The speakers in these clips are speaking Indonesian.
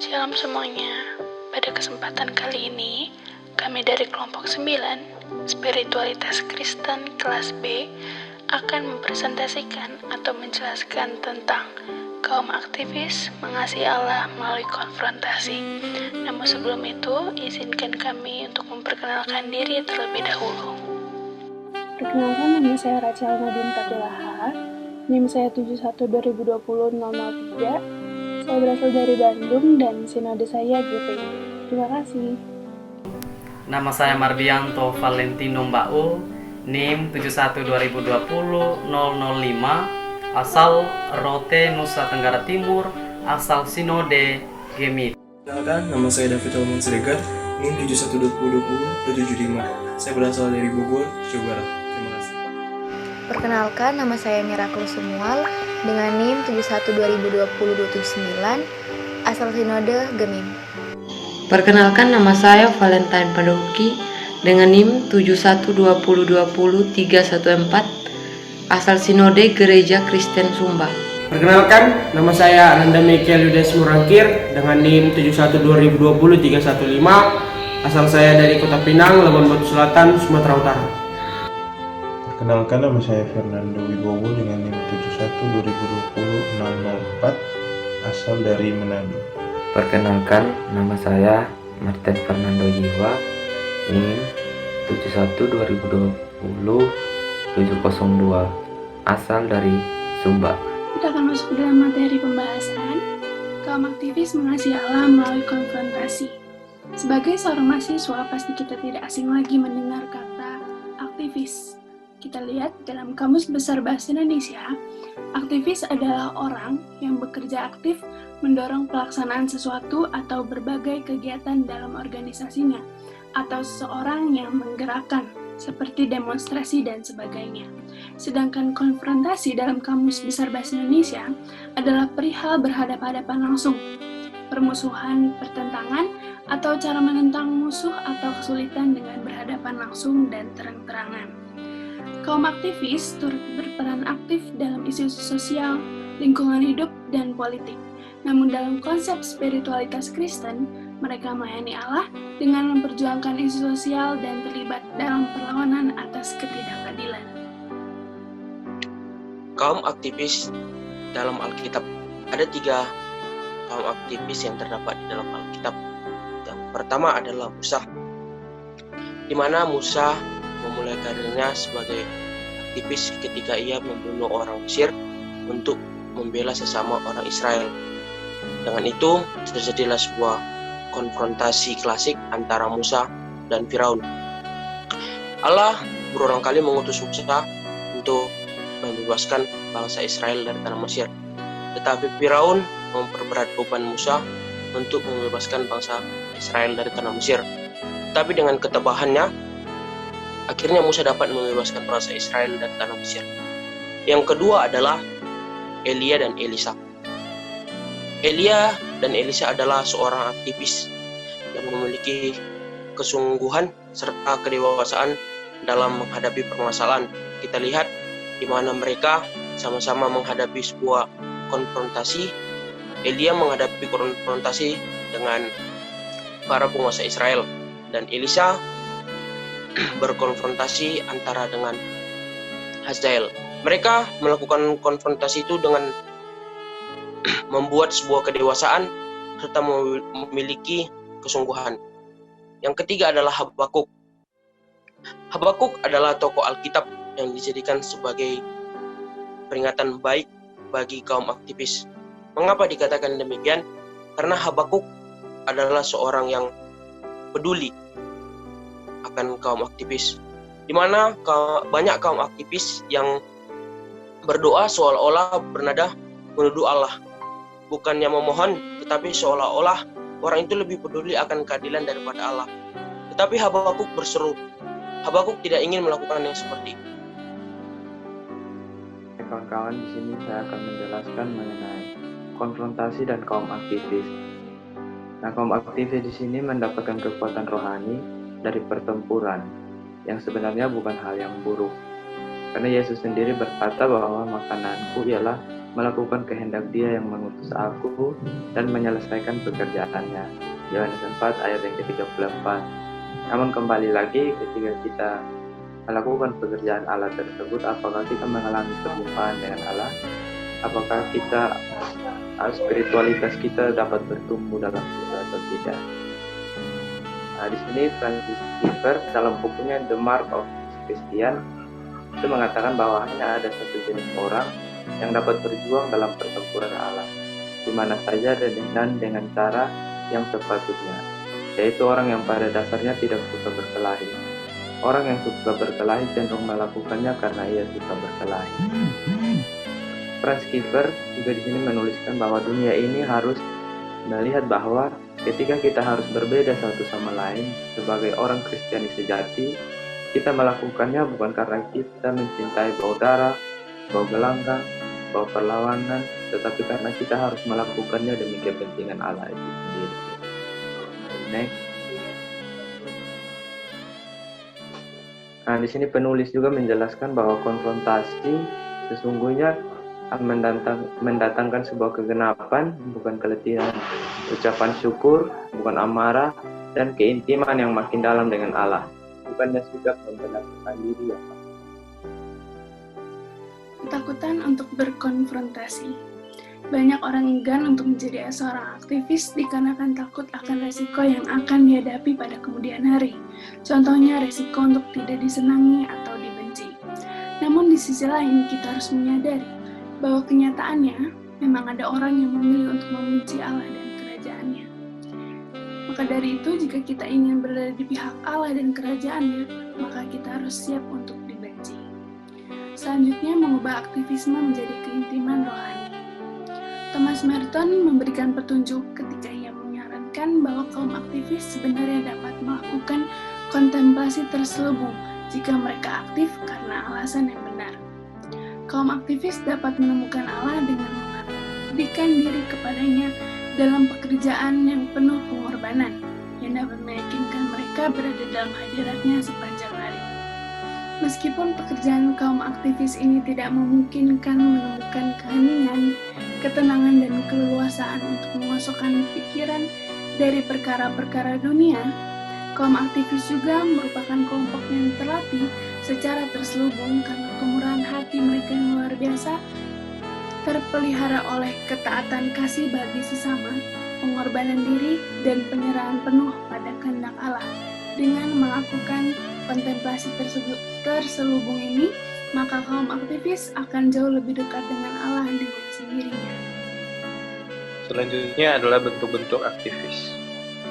Shalom semuanya. Pada kesempatan kali ini, kami dari kelompok 9, Spiritualitas Kristen kelas B, akan mempresentasikan atau menjelaskan tentang kaum aktivis mengasihi Allah melalui konfrontasi. Namun sebelum itu, izinkan kami untuk memperkenalkan diri terlebih dahulu. Perkenalkan, nama saya Rachel Nadine Tatilaha, NIM saya 71-2020-003. Saya berasal dari Bandung dan sinode saya GPI. Terima kasih. Nama saya Mardianto Valentino Mbau, NIM 71-2020-005, asal Rote, Nusa Tenggara Timur, asal Sinode Gemit. Perkenalkan, nama saya David Helman Siregar, NIM 71-2020-275. Saya berasal dari Bogor, Jawa Barat. Terima kasih. Perkenalkan, nama saya Miraculous Sumual dengan NIM 71-2020-279, asal Sinode Gemim. Perkenalkan, nama saya Valentine Padoki dengan NIM 71-2020-314, asal Sinode Gereja Kristen Sumba. Perkenalkan, nama saya Ananda Michael Yudas Murangkir dengan NIM 71-2020-315, asal saya dari Kota Pinang, Labuan Batu Selatan, Sumatera Utara. Perkenalkan, nama saya Fernando Wibowo dengan NIM 71-2020-004, asal dari Manado. Perkenalkan, nama saya Martin Fernando Jiwa, NIM 71-2020-702, asal dari Sumba. Kita akan masuk ke dalam materi pembahasan. Kaum aktivis mengasihi Allah melalui konfrontasi. Sebagai seorang mahasiswa, pasti kita tidak asing lagi mendengar kata aktivis. Kita lihat dalam Kamus Besar Bahasa Indonesia, aktivis adalah orang yang bekerja aktif mendorong pelaksanaan sesuatu atau berbagai kegiatan dalam organisasinya, atau seseorang yang menggerakkan, seperti demonstrasi dan sebagainya. Sedangkan konfrontasi dalam Kamus Besar Bahasa Indonesia adalah perihal berhadapan-hadapan langsung, permusuhan, pertentangan, atau cara menentang musuh atau kesulitan dengan berhadapan langsung dan terang-terangan. Kaum aktivis turut berperan aktif dalam isu sosial, lingkungan hidup, dan politik. Namun dalam konsep spiritualitas Kristen, mereka melayani Allah dengan memperjuangkan isu sosial dan terlibat dalam perlawanan atas ketidakadilan. Kaum aktivis dalam Alkitab. Ada 3 kaum aktivis yang terdapat di dalam Alkitab. Yang pertama adalah Musa, di mana Musa memulai karirnya sebagai aktivis ketika ia membunuh orang Mesir untuk membela sesama orang Israel. Dengan itu terjadilah sebuah konfrontasi klasik antara Musa dan Firaun. Allah berulang kali mengutus Musa untuk membebaskan bangsa Israel dari tanah Mesir. Tetapi Firaun memperberat beban Musa untuk membebaskan bangsa Israel dari tanah Mesir. Tetapi dengan ketabahannya, akhirnya Musa dapat membebaskan bangsa Israel dari tanah Mesir. Yang kedua adalah Elia dan Elisa. Elia dan Elisa adalah seorang aktivis yang memiliki kesungguhan serta kedewasaan dalam menghadapi permasalahan. Kita lihat di mana mereka sama-sama menghadapi sebuah konfrontasi. Elia menghadapi konfrontasi dengan para penguasa Israel, dan Elisa berkonfrontasi antara dengan Hazael. Mereka melakukan konfrontasi itu dengan membuat sebuah kedewasaan serta memiliki kesungguhan. Yang ketiga adalah Habakuk. Habakuk adalah tokoh Alkitab yang dijadikan sebagai peringatan baik bagi kaum aktivis. Mengapa dikatakan demikian? Karena Habakuk adalah seorang yang peduli akan kaum aktivis, di mana banyak kaum aktivis yang berdoa seolah-olah bernada menuduh Allah, bukannya memohon, tetapi seolah-olah orang itu lebih peduli akan keadilan daripada Allah. Tetapi Habakuk berseru, Habakuk tidak ingin melakukan yang seperti itu. Kawan-kawan, di sini saya akan menjelaskan mengenai konfrontasi dan kaum aktivis. Nah, kaum aktivis di sini mendapatkan kekuatan rohani dari pertempuran, yang sebenarnya bukan hal yang buruk. Karena Yesus sendiri berkata bahwa makananku ialah melakukan kehendak Dia yang mengutus aku dan menyelesaikan pekerjaannya. Yohanes 4 ayat yang ke-34. Namun kembali lagi, ketika kita melakukan pekerjaan Allah tersebut, apakah kita mengalami perjumpaan dengan Allah? Apakah spiritualitas kita dapat bertumbuh dalam kita atau tidak? Nah, di sini Francis Schaeffer dalam bukunya The Mark of Christian itu mengatakan bahwa hanya ada satu jenis orang yang dapat berjuang dalam pertempuran Allah, di mana saja dan dengan cara yang sepatutnya, yaitu orang yang pada dasarnya tidak suka berkelahi. Orang yang suka berkelahi cenderung melakukannya karena ia suka berkelahi. Francis Schaeffer juga di sini menuliskan bahwa dunia ini harus melihat bahwa ketika kita harus berbeda satu sama lain sebagai orang Kristiani sejati, kita melakukannya bukan karena kita mencintai bau darah, bau gelanggang, bau perlawanan, tetapi karena kita harus melakukannya demi kepentingan Allah itu sendiri. Next. Nah, di sini penulis juga menjelaskan bahwa konfrontasi sesungguhnya mendatangkan sebuah kegenapan, bukan keletihan, ucapan syukur, bukan amarah, dan keintiman yang makin dalam dengan Allah, bukannya sikap membenarkan diri yang Ketakutan untuk berkonfrontasi. Banyak orang enggan untuk menjadi seorang aktivis dikarenakan takut akan resiko yang akan dihadapi pada kemudian hari. Contohnya resiko untuk tidak disenangi atau dibenci. Namun di sisi lain kita harus menyadari bahwa kenyataannya memang ada orang yang memilih untuk membenci Allah dan kerajaannya. Maka dari itu, jika kita ingin berada di pihak Allah dan kerajaannya, maka kita harus siap untuk dibenci. Selanjutnya, mengubah aktivisme menjadi keintiman rohani. Thomas Merton memberikan petunjuk ketika ia menyarankan bahwa kaum aktivis sebenarnya dapat melakukan kontemplasi terselubung jika mereka aktif karena alasan yang benar. Kaum aktivis dapat menemukan Allah dengan mengabdikan diri kepadanya dalam pekerjaan yang penuh pengorbanan, yang dapat meyakinkan mereka berada dalam hadiratnya sepanjang hari. Meskipun pekerjaan kaum aktivis ini tidak memungkinkan menemukan keheningan, ketenangan, dan keleluasaan untuk mengosongkan pikiran dari perkara-perkara dunia, kaum aktivis juga merupakan kelompok yang terlatih secara terselubung karena kemurahan hati mereka yang luar biasa, terpelihara oleh ketaatan kasih bagi sesama, pengorbanan diri, dan penyerahan penuh pada kehendak Allah. Dengan melakukan kontemplasi terselubung ini, maka kaum aktivis akan jauh lebih dekat dengan Allah dengan sendirinya. Selanjutnya adalah bentuk-bentuk aktivis.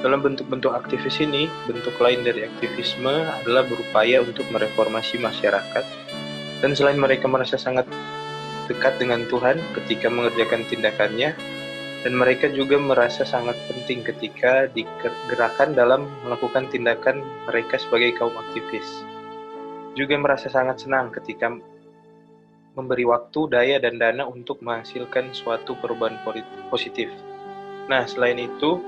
Dalam bentuk-bentuk aktivis ini, bentuk lain dari aktivisme adalah berupaya untuk mereformasi masyarakat. Dan selain mereka merasa sangat dekat dengan Tuhan ketika mengerjakan tindakannya, dan mereka juga merasa sangat penting ketika digerakkan dalam melakukan tindakan mereka sebagai kaum aktivis. Juga merasa sangat senang ketika memberi waktu, daya, dan dana untuk menghasilkan suatu perubahan positif. Nah, selain itu,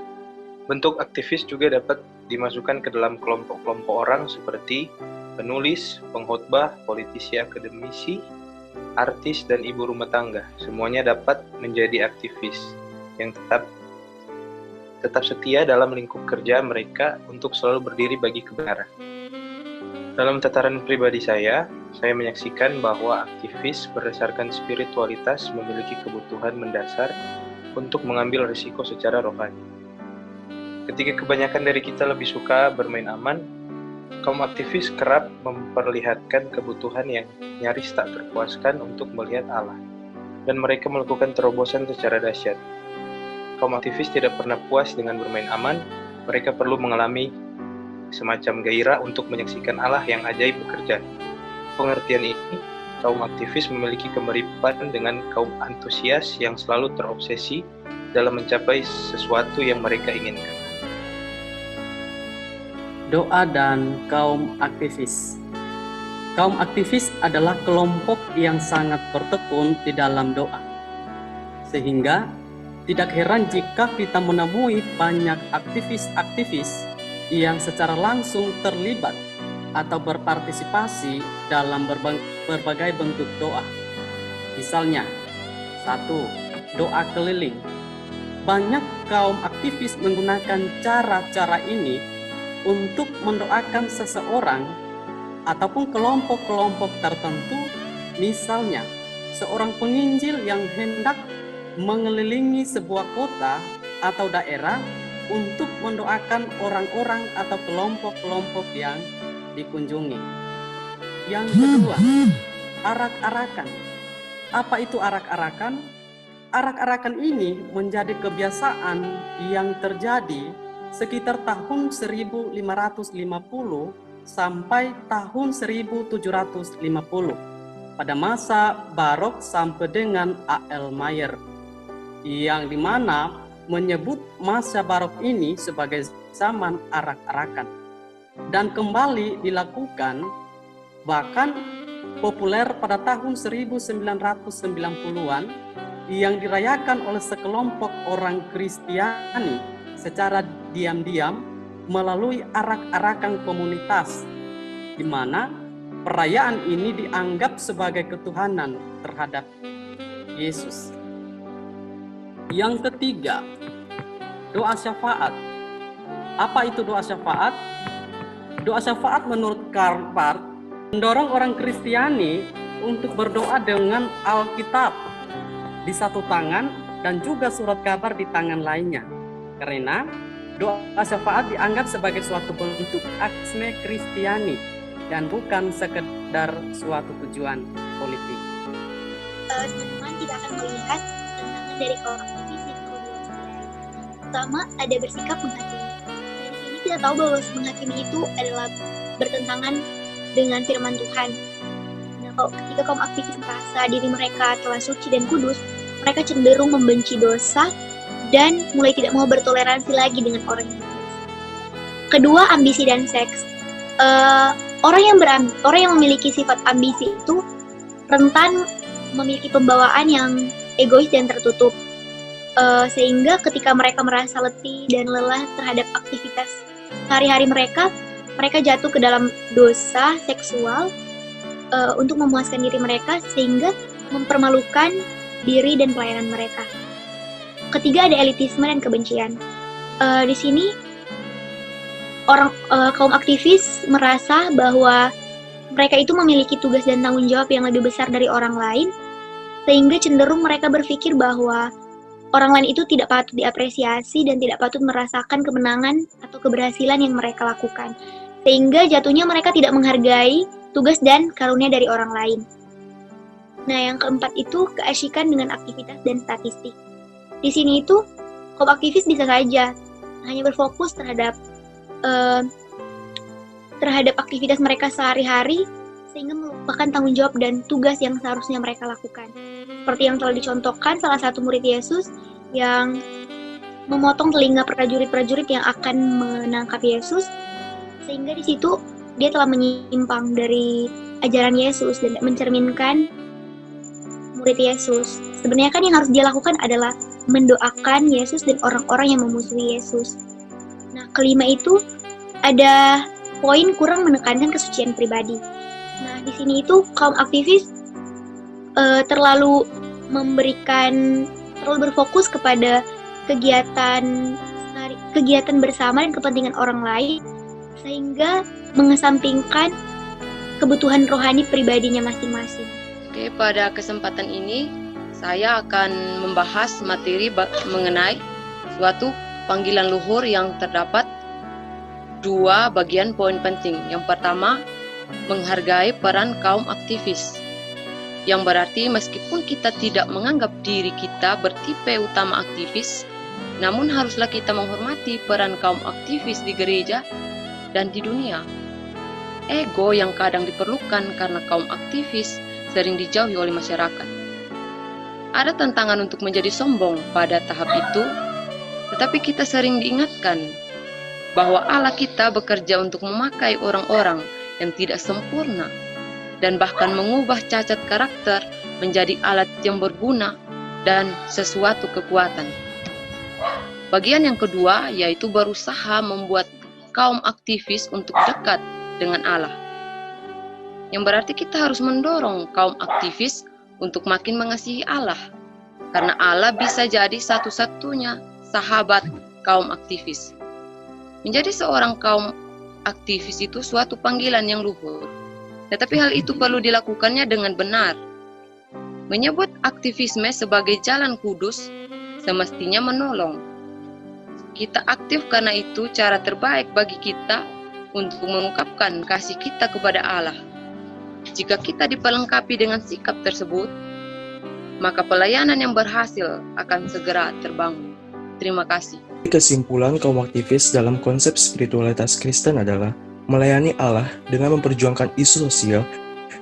bentuk aktivis juga dapat dimasukkan ke dalam kelompok-kelompok orang seperti penulis, pengkhotbah, politisi akademisi, artis, dan ibu rumah tangga. Semuanya dapat menjadi aktivis yang tetap setia dalam lingkup kerja mereka untuk selalu berdiri bagi kebenaran. Dalam tataran pribadi saya menyaksikan bahwa aktivis berdasarkan spiritualitas memiliki kebutuhan mendasar untuk mengambil risiko secara rohani. Ketika kebanyakan dari kita lebih suka bermain aman, kaum aktivis kerap memperlihatkan kebutuhan yang nyaris tak terpuaskan untuk melihat Allah, dan mereka melakukan terobosan secara dahsyat. Kaum aktivis tidak pernah puas dengan bermain aman, mereka perlu mengalami semacam gairah untuk menyaksikan Allah yang ajaib bekerja. Pengertian ini, kaum aktivis memiliki kemiripan dengan kaum antusias yang selalu terobsesi dalam mencapai sesuatu yang mereka inginkan. Doa dan kaum aktivis. Kaum aktivis adalah kelompok yang sangat bertekun di dalam doa. Sehingga tidak heran jika kita menemui banyak aktivis-aktivis yang secara langsung terlibat atau berpartisipasi dalam berbagai bentuk doa. Misalnya, 1. Doa keliling. Banyak kaum aktivis menggunakan cara-cara ini untuk mendoakan seseorang ataupun kelompok-kelompok tertentu. Misalnya, seorang penginjil yang hendak mengelilingi sebuah kota atau daerah untuk mendoakan orang-orang atau kelompok-kelompok yang dikunjungi. Yang kedua, arak-arakan. Apa itu arak-arakan? Arak-arakan ini menjadi kebiasaan yang terjadi sekitar tahun 1550 sampai tahun 1750 pada masa Barok sampai dengan A.L. Mayer, yang dimana menyebut masa Barok ini sebagai zaman arak-arakan, dan kembali dilakukan bahkan populer pada tahun 1990-an yang dirayakan oleh sekelompok orang Kristiani secara diam-diam melalui arak-arakan komunitas, di mana perayaan ini dianggap sebagai ketuhanan terhadap Yesus. Yang ketiga, doa syafaat. Apa itu doa syafaat? Doa syafaat menurut Karl Barth mendorong orang Kristiani untuk berdoa dengan Alkitab di satu tangan dan juga surat kabar di tangan lainnya. Karena doa syafaat dianggap sebagai suatu bentuk aksme Kristiani dan bukan sekedar suatu tujuan politik. Teman-teman tidak akan melihat tantangan dari kaum aktivis yang perlu diwaspadai. Pertama, ada bersikap menghakimi. Dari sini kita tahu bahwa menghakimi itu adalah bertentangan dengan firman Tuhan. Ketika kaum aktivis merasa diri mereka telah suci dan kudus, mereka cenderung membenci dosa dan mulai tidak mau bertoleransi lagi dengan orang yang berdosa. Kedua, ambisi dan seks. Orang yang memiliki sifat ambisi itu rentan memiliki pembawaan yang egois dan tertutup, sehingga ketika mereka merasa letih dan lelah terhadap aktivitas sehari-hari mereka jatuh ke dalam dosa seksual untuk memuaskan diri mereka, sehingga mempermalukan diri dan pelayanan mereka. Ketiga, ada elitisme dan kebencian. Di sini kaum aktivis merasa bahwa mereka itu memiliki tugas dan tanggung jawab yang lebih besar dari orang lain, sehingga cenderung mereka berpikir bahwa orang lain itu tidak patut diapresiasi dan tidak patut merasakan kemenangan atau keberhasilan yang mereka lakukan, sehingga jatuhnya mereka tidak menghargai tugas dan karunia dari orang lain. Nah, yang keempat itu keasyikan dengan aktivitas dan statistik. Di sini itu kaum aktivis bisa saja hanya berfokus terhadap aktivitas mereka sehari-hari, sehingga melupakan tanggung jawab dan tugas yang seharusnya mereka lakukan. Seperti yang telah dicontohkan salah satu murid Yesus yang memotong telinga prajurit-prajurit yang akan menangkap Yesus, sehingga di situ dia telah menyimpang dari ajaran Yesus dan mencerminkan murid Yesus. Sebenarnya kan yang harus dia lakukan adalah mendoakan Yesus dan orang-orang yang memusuhi Yesus. Nah, kelima itu ada poin kurang menekankan kesucian pribadi. Nah, di sini itu kaum aktivis terlalu berfokus kepada kegiatan bersama dan kepentingan orang lain, sehingga mengesampingkan kebutuhan rohani pribadinya masing-masing. Oke, pada kesempatan ini saya akan membahas materi mengenai suatu panggilan luhur yang terdapat dua bagian poin penting. Yang pertama, menghargai peran kaum aktivis, yang berarti meskipun kita tidak menganggap diri kita bertipe utama aktivis, namun haruslah kita menghormati peran kaum aktivis di gereja dan di dunia. Ego yang kadang diperlukan karena kaum aktivis sering dijauhi oleh masyarakat. Ada tantangan untuk menjadi sombong pada tahap itu, tetapi kita sering diingatkan bahwa Allah kita bekerja untuk memakai orang-orang yang tidak sempurna dan bahkan mengubah cacat karakter menjadi alat yang berguna dan sesuatu kekuatan. Bagian yang kedua yaitu berusaha membuat kaum aktivis untuk dekat dengan Allah. Yang berarti kita harus mendorong kaum aktivis untuk makin mengasihi Allah karena Allah bisa jadi satu-satunya sahabat kaum aktivis. Menjadi seorang kaum aktivis itu suatu panggilan yang luhur, tetapi hal itu perlu dilakukannya dengan benar. Menyebut aktivisme sebagai jalan kudus semestinya menolong. Kita aktif karena itu cara terbaik bagi kita untuk mengungkapkan kasih kita kepada Allah. Jika kita dipelengkapi dengan sikap tersebut, maka pelayanan yang berhasil akan segera terbangun. Terima kasih. Kesimpulan kaum aktivis dalam konsep spiritualitas Kristen adalah melayani Allah dengan memperjuangkan isu sosial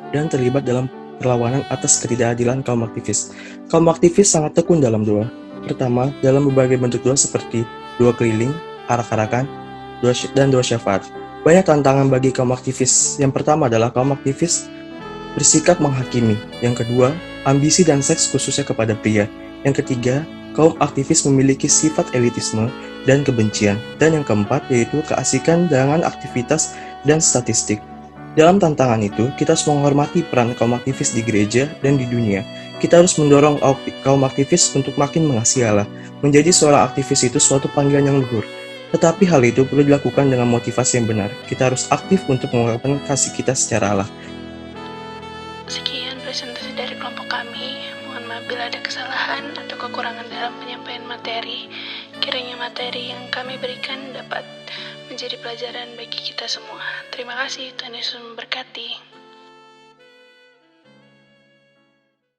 dan terlibat dalam perlawanan atas ketidakadilan kaum aktivis. Kaum aktivis sangat tekun dalam doa. Pertama, dalam berbagai bentuk doa seperti doa keliling, arak-arakan, dan doa syafaat. Banyak tantangan bagi kaum aktivis. Yang pertama adalah kaum aktivis bersikap menghakimi. Yang kedua, ambisi dan seks khususnya kepada pria. Yang ketiga, kaum aktivis memiliki sifat elitisme dan kebencian. Dan yang keempat, yaitu keasikan dengan aktivitas dan statistik. Dalam tantangan itu, kita harus menghormati peran kaum aktivis di gereja dan di dunia. Kita harus mendorong kaum aktivis untuk makin mengasihi Allah. Menjadi seorang aktivis itu suatu panggilan yang luhur. Tetapi hal itu perlu dilakukan dengan motivasi yang benar. Kita harus aktif untuk mengungkapkan kasih kita secara Allah. Sekian presentasi dari kelompok kami. Mohon maaf bila ada kesalahan atau kekurangan dalam penyampaian materi. Kiranya materi yang kami berikan dapat menjadi pelajaran bagi kita semua. Terima kasih, Tuhan Yesus memberkati.